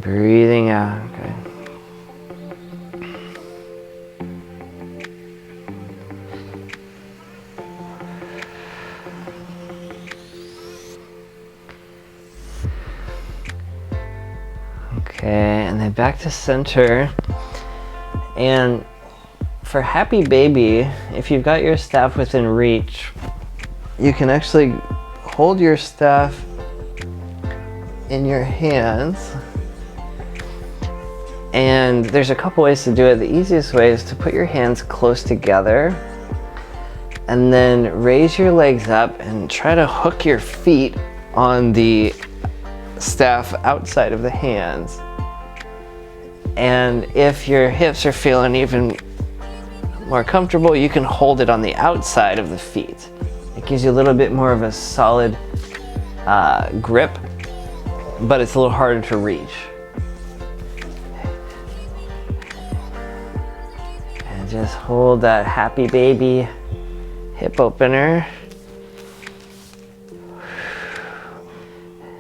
Breathing out. Okay. Okay, and then back to center. And for happy baby, if you've got your staff within reach, you can actually hold your staff in your hands. And there's a couple ways to do it. The easiest way is to put your hands close together and then raise your legs up and try to hook your feet on the staff outside of the hands. And if your hips are feeling even more comfortable, you can hold it on the outside of the feet. It gives you a little bit more of a solid grip, but it's a little harder to reach. Just hold that happy baby hip opener.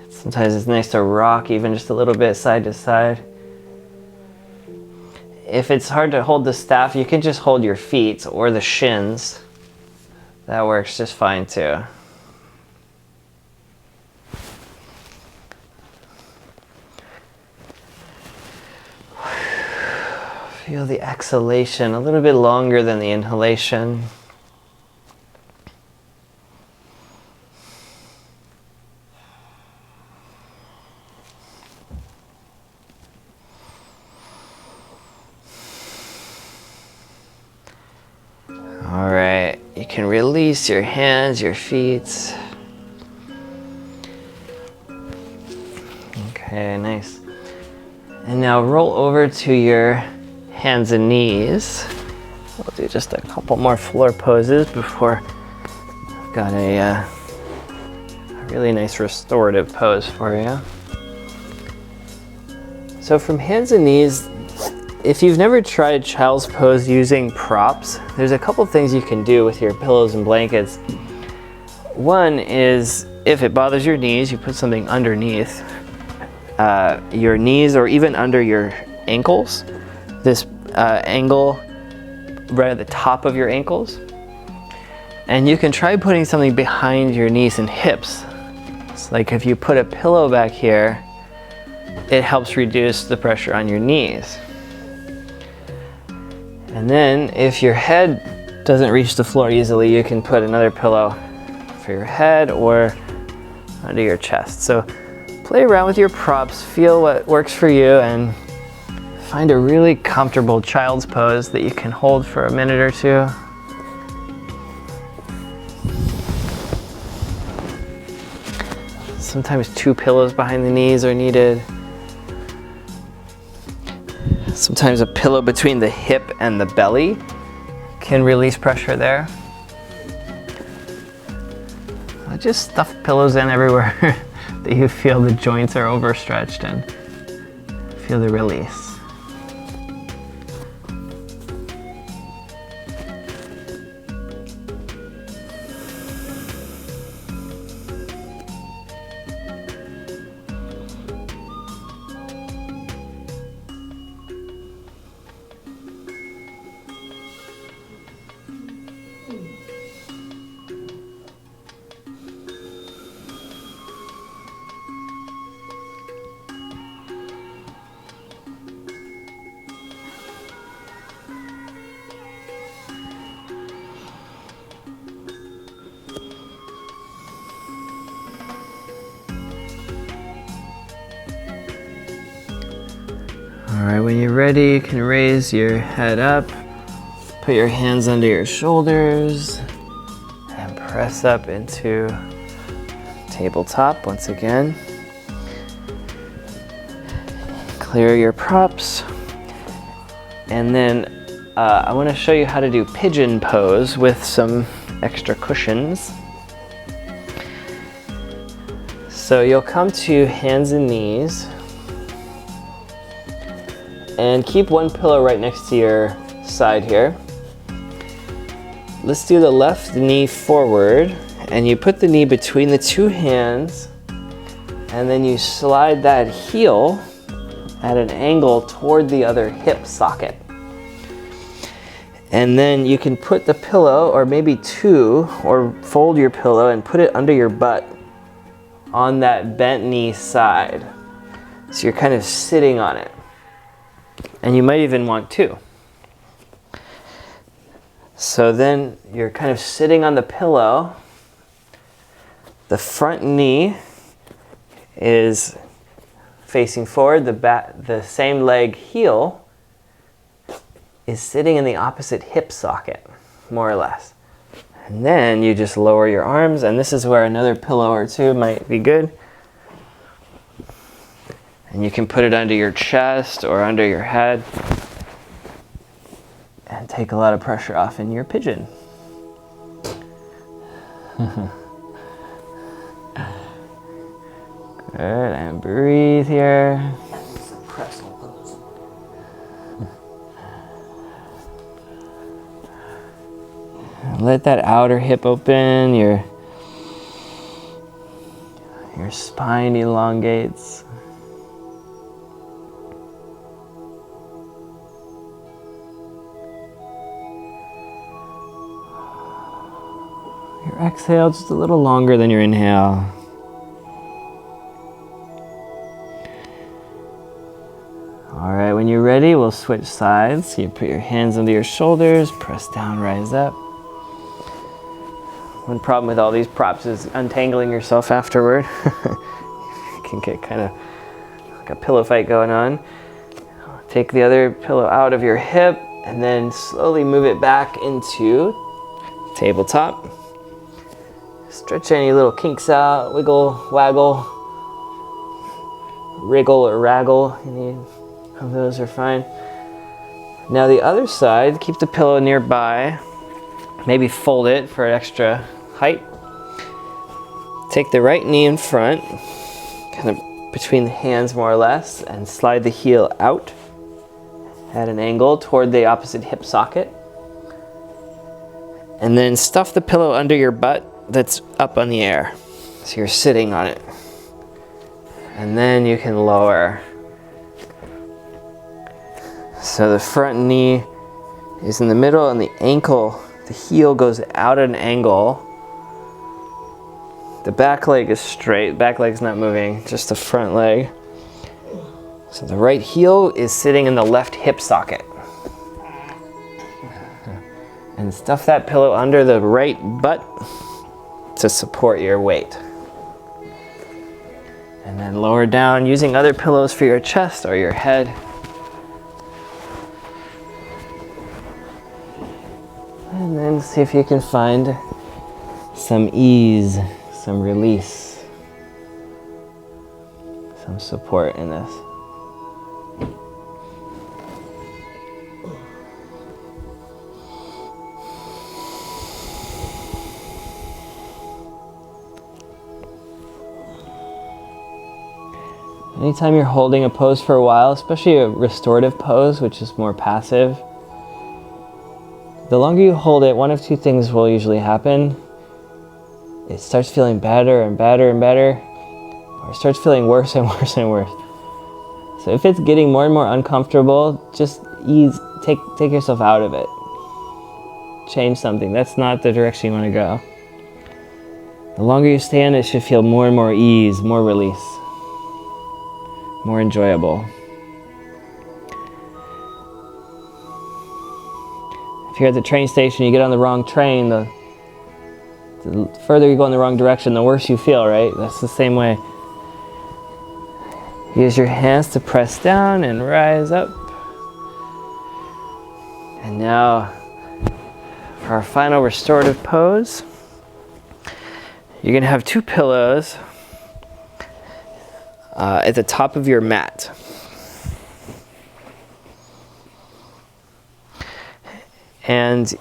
Sometimes it's nice to rock even just a little bit side to side. If it's hard to hold the staff, you can just hold your feet or the shins. That works just fine too. Feel the exhalation a little bit longer than the inhalation. All right, you can release your hands, your feet. Okay, nice. And now roll over to your hands and knees. We'll do just a couple more floor poses before I've got a really nice restorative pose for you. So from hands and knees, if you've never tried child's pose using props, there's a couple things you can do with your pillows and blankets. One is, if it bothers your knees, you put something underneath your knees or even under your ankles. This angle right at the top of your ankles. And you can try putting something behind your knees and hips. It's like if you put a pillow back here, it helps reduce the pressure on your knees. And then if your head doesn't reach the floor easily, you can put another pillow for your head or under your chest. So play around with your props, feel what works for you, and find a really comfortable child's pose that you can hold for a minute or two. Sometimes 2 pillows behind the knees are needed. Sometimes a pillow between the hip and the belly can release pressure there. Just stuff pillows in everywhere that you feel the joints are overstretched and feel the release. All right, when you're ready, you can raise your head up, put your hands under your shoulders, and press up into tabletop once again. clear your props. And then I want to show you how to do pigeon pose with some extra cushions. So you'll come to hands and knees and keep one pillow right next to your side here. Let's do the left knee forward, and you put the knee between the two hands, and then you slide that heel at an angle toward the other hip socket. And then you can put the pillow, or maybe two, or fold your pillow and put it under your butt on that bent knee side. So you're kind of sitting on it. And you might even want two. So then you're kind of sitting on the pillow. The front knee is facing forward. The same leg heel is sitting in the opposite hip socket, more or less. And then you just lower your arms, and this is where another pillow or two might be good. And you can put it under your chest or under your head and take a lot of pressure off in your pigeon. Good, and breathe here. Let that outer hip open, your spine elongates. Your exhale just a little longer than your inhale. All right, when you're ready, we'll switch sides. So you put your hands under your shoulders, press down, rise up. One problem with all these props is untangling yourself afterward. You can get kind of like a pillow fight going on. Take the other pillow out of your hip and then slowly move it back into tabletop. Stretch any little kinks out, wiggle, waggle, wriggle or raggle. Any of those are fine. Now the other side, keep the pillow nearby. Maybe fold it for extra height. Take the right knee in front, kind of between the hands more or less, and slide the heel out at an angle toward the opposite hip socket. And then stuff the pillow under your butt that's up on the air. So you're sitting on it. And then you can lower. So the front knee is in the middle and the ankle, the heel goes out at an angle. The back leg is straight, back leg's not moving, just the front leg. So the right heel is sitting in the left hip socket. And stuff that pillow under the right butt to support your weight. And then lower down using other pillows for your chest or your head. And then see if you can find some ease, some release, some support in this. Anytime you're holding a pose for a while, especially a restorative pose, which is more passive, the longer you hold it, one of two things will usually happen. It starts feeling better and better and better, or it starts feeling worse and worse and worse. So if it's getting more and more uncomfortable, just take yourself out of it. Change something. That's not the direction you want to go. The longer you stay in it, should feel more and more ease, more release, more enjoyable. If you're at the train station, you get on the wrong train, the further you go in the wrong direction, the worse you feel, right? That's the same way. Use your hands to press down and rise up. And now, for our final restorative pose, you're going to have two pillows at the top of your mat. And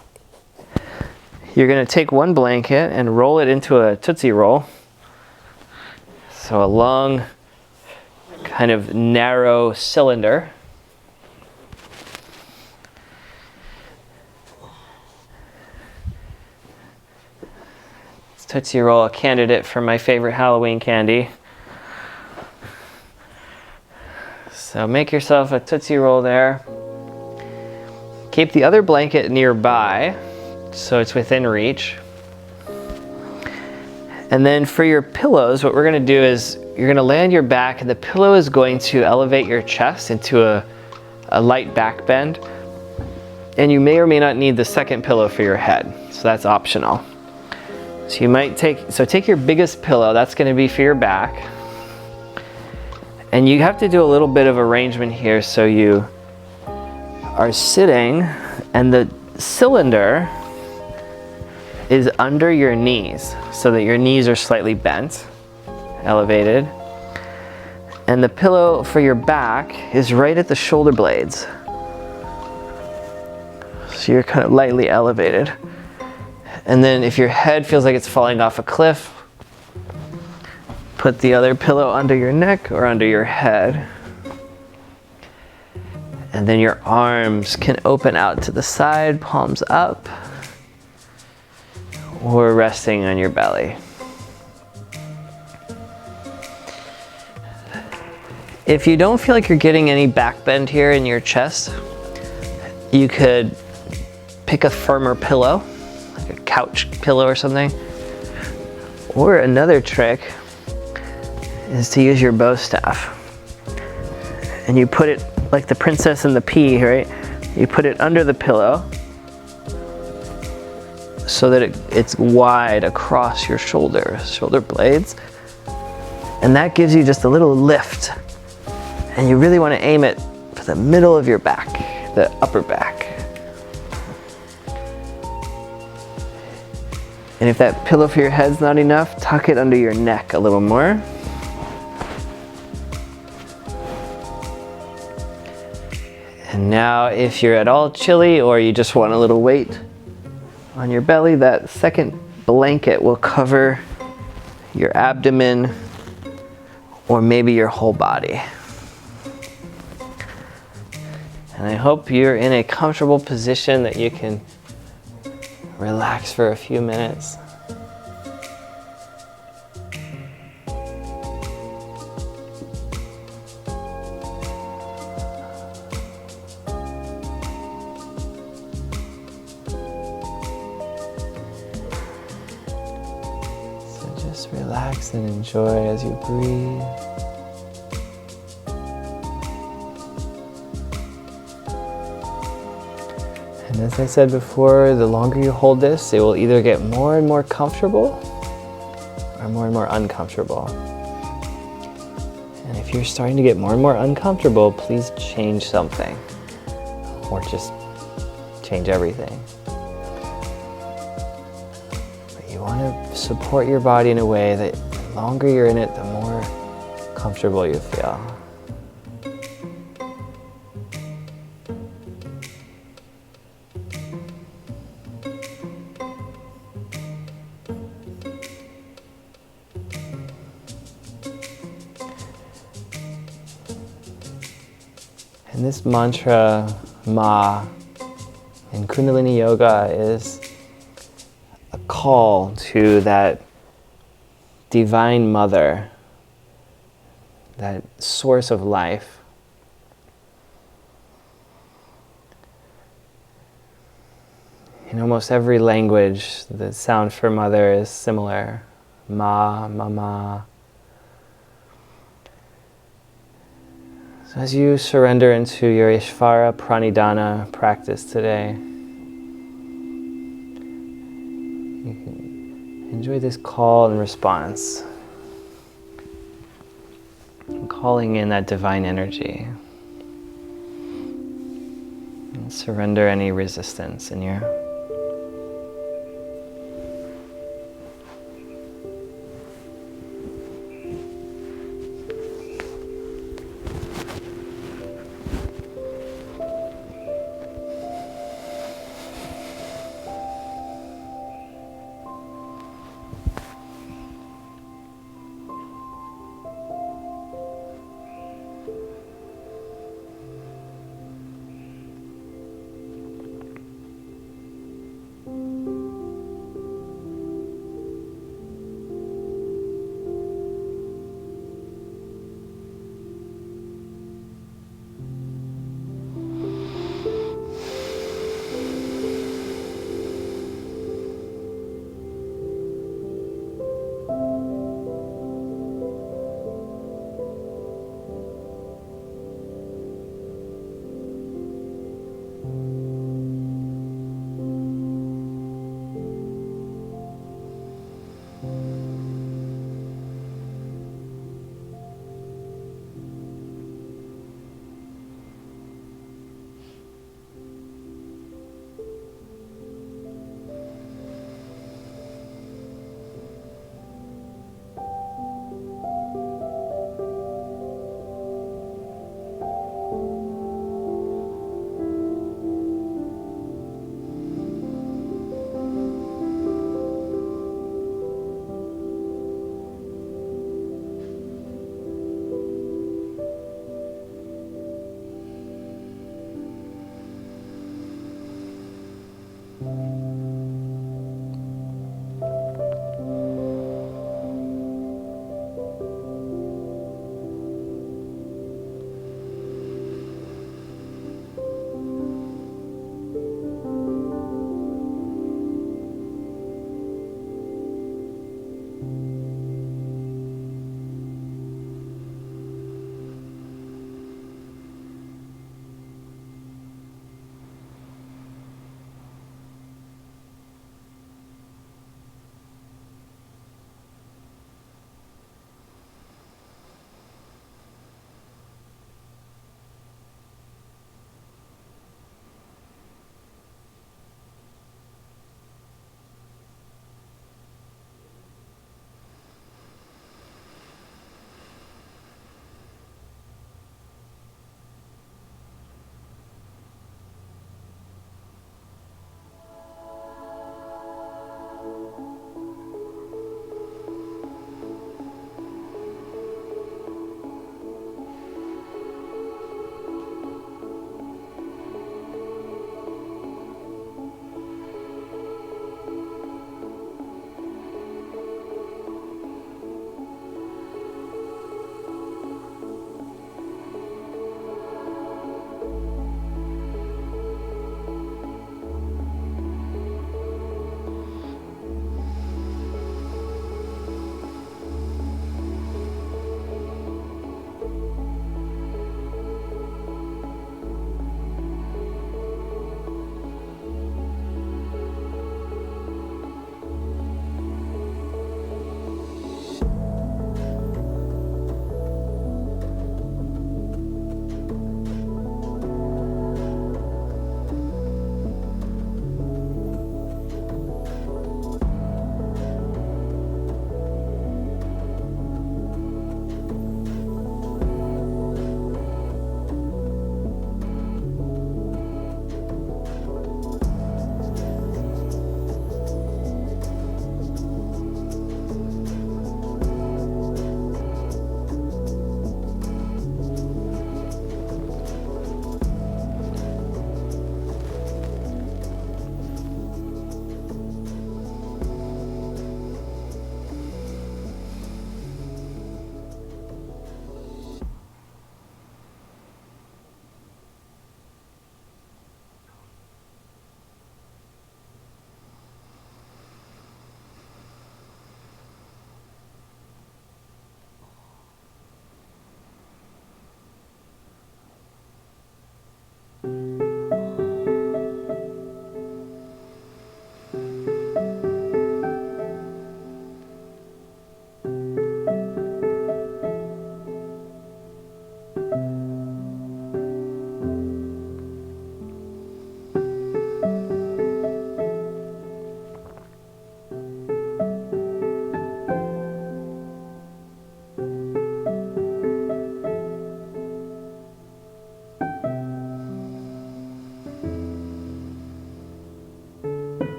you're going to take one blanket and roll it into a Tootsie Roll. So a long, kind of narrow cylinder. Tootsie Roll, a candidate for my favorite Halloween candy. So make yourself a Tootsie Roll there. Keep the other blanket nearby so it's within reach. And then for your pillows, what we're going to do is you're going to lay on your back, and the pillow is going to elevate your chest into a light back bend. And you may or may not need the second pillow for your head, so that's optional. So you might take your biggest pillow, that's going to be for your back. And you have to do a little bit of arrangement here, so you are sitting and the cylinder is under your knees, so that your knees are slightly bent, elevated. And the pillow for your back is right at the shoulder blades. So you're kind of lightly elevated. And then if your head feels like it's falling off a cliff, put the other pillow under your neck or under your head. And then your arms can open out to the side, palms up, or resting on your belly. If you don't feel like you're getting any back bend here in your chest, you could pick a firmer pillow, like a couch pillow or something. Or another trick is to use your bow staff. And you put it like the princess and the pea, right? You put it under the pillow so that it's wide across your shoulder blades. And that gives you just a little lift. And you really want to aim it for the middle of your back, the upper back. And if that pillow for your head's not enough, tuck it under your neck a little more. And now if you're at all chilly or you just want a little weight on your belly, that second blanket will cover your abdomen or maybe your whole body. And I hope you're in a comfortable position that you can relax for a few minutes. So just relax and enjoy as you breathe. And as I said before, the longer you hold this, it will either get more and more comfortable or more and more uncomfortable. And if you're starting to get more and more uncomfortable, please change something or just change everything. But you want to support your body in a way that the longer you're in it, the more comfortable you feel. And this mantra, Ma, in Kundalini Yoga is a call to that divine mother, that source of life. In almost every language, the sound for mother is similar. Ma, mama. So as you surrender into your Ishvarapranidhana practice today, you can enjoy this call and response. And calling in that divine energy. And surrender any resistance in your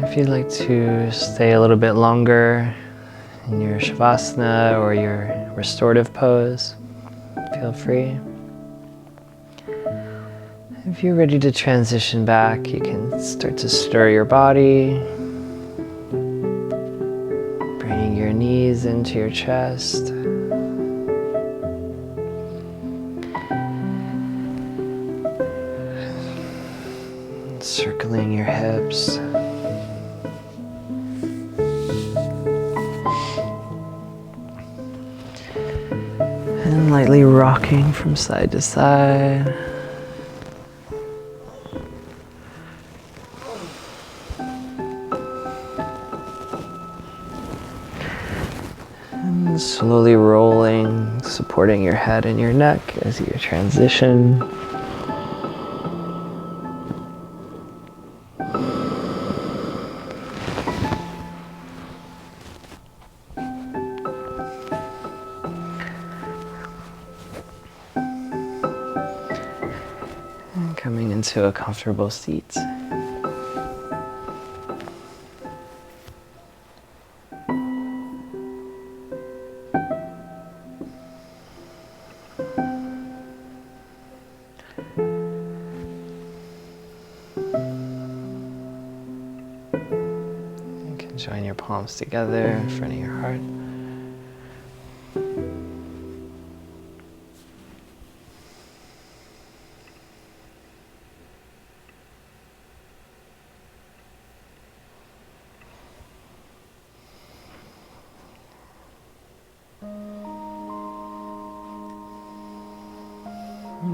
If you'd like to stay a little bit longer in your shavasana or your restorative pose, feel free. If you're ready to transition back, you can start to stir your body, bringing your knees into your chest. Circling your hips. And lightly rocking from side to side. And slowly rolling, supporting your head and your neck as you transition. Coming into a comfortable seat. You can join your palms together in front of your heart.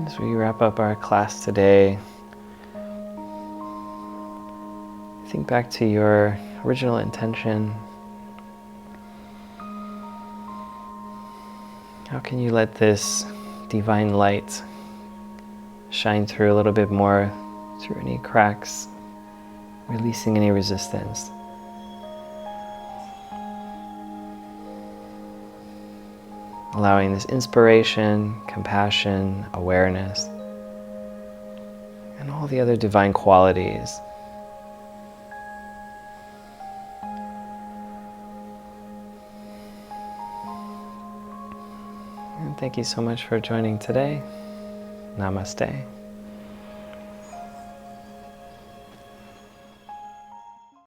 As we wrap up our class today, think back to your original intention. How can you let this divine light shine through a little bit more, through any cracks, releasing any resistance? Allowing this inspiration, compassion, awareness, and all the other divine qualities. And thank you so much for joining today. Namaste.